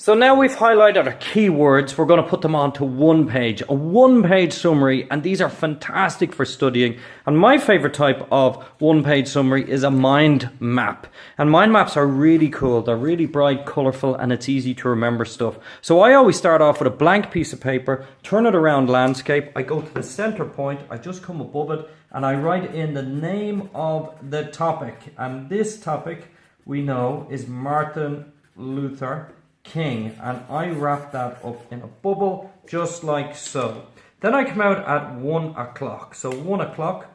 So now we've highlighted our keywords, we're going to put them onto one page, a one-page summary, and these are fantastic for studying. And my favorite type of one-page summary is a mind map. And mind maps are really cool, they're really bright, colourful, and it's easy to remember stuff. So I always start off with a blank piece of paper, turn it around landscape, I go to the centre point, I just come above it, and I write in the name of the topic. And this topic, we know, is Martin Luther King, and I wrap that up in a bubble just like so. Then I come out at 1 o'clock. So 1 o'clock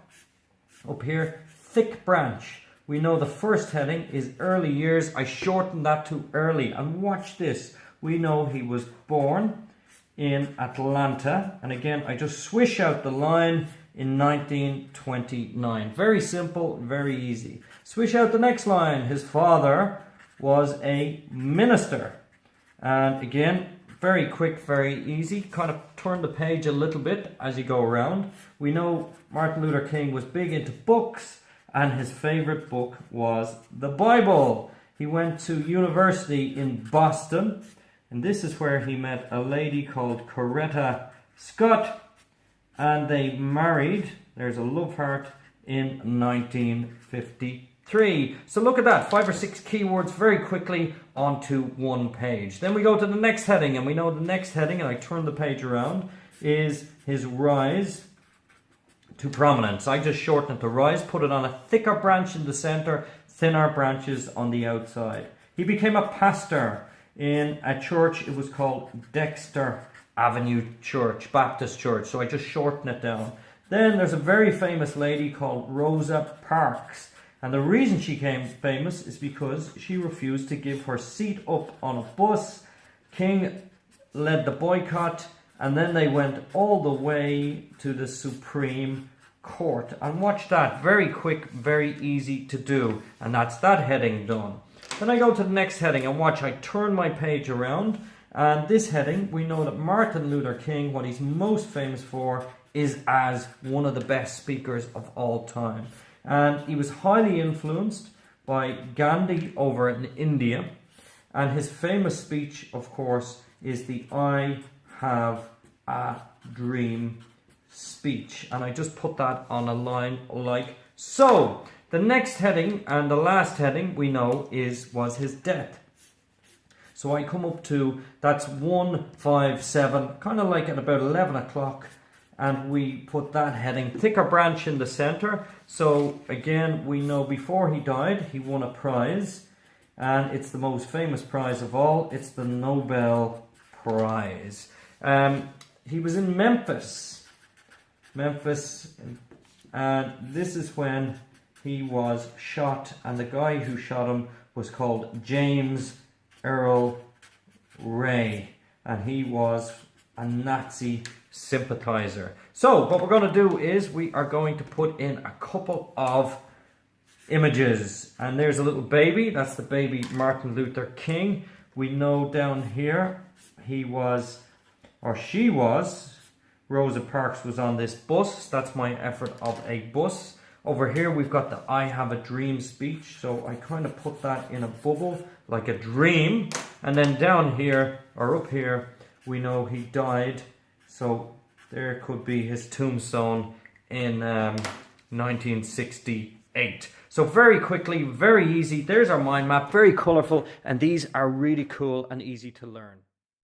up here, thick branch. We know the first heading is early years. I shorten that to early, and watch this. We know he was born in Atlanta, and again I just swish out the line in 1929. Very simple, very easy. Swish out the next line. His father was a minister. And again, very quick, very easy. Kind of turn the page a little bit as you go around. We know Martin Luther King was big into books, and his favorite book was the Bible. He went to university in Boston, and this is where he met a lady called Coretta Scott, and they married. There's a love heart in 1953. So look at that, 5 or 6 keywords very quickly onto one page. Then we go to the next heading, and we know the next heading, and I turn the page around, is his rise to prominence. I just shorten it to rise, put it on a thicker branch in the center, thinner branches on the outside. He became a pastor in a church. It was called Dexter Avenue Church, Baptist Church. So I just shorten it down. Then there's a very famous lady called Rosa Parks. And the reason she became famous is because she refused to give her seat up on a bus. King led the boycott, and then they went all the way to the Supreme Court. And watch that, very quick, very easy to do. And that's that heading done. Then I go to the next heading, and watch, I turn my page around. And this heading, we know that Martin Luther King, what he's most famous for, is as one of the best speakers of all time. And he was highly influenced by Gandhi over in India. And his famous speech, of course, is the I Have a Dream speech. And I just put that on a line like so. The next heading and the last heading we know was his death. So I come up to, that's 157, kind of like at about 11 o'clock. And we put that heading, thicker branch in the center. So again, we know before he died, he won a prize. And it's the most famous prize of all. It's the Nobel Prize. He was in Memphis. And this is when he was shot. And the guy who shot him was called James Earl Ray. And he was a Nazi sympathizer. So what we're going to do is we are going to put in a couple of images. And there's a little baby. That's the baby Martin Luther King. We know down here he was, or she was, Rosa Parks was on this bus. That's my effort of a bus. Over here we've got the I Have a Dream speech. So I kind of put that in a bubble like a dream. And then down here, or up here, we know he died. So there could be his tombstone in 1968. So very quickly, very easy. There's our mind map, very colourful, and these are really cool and easy to learn.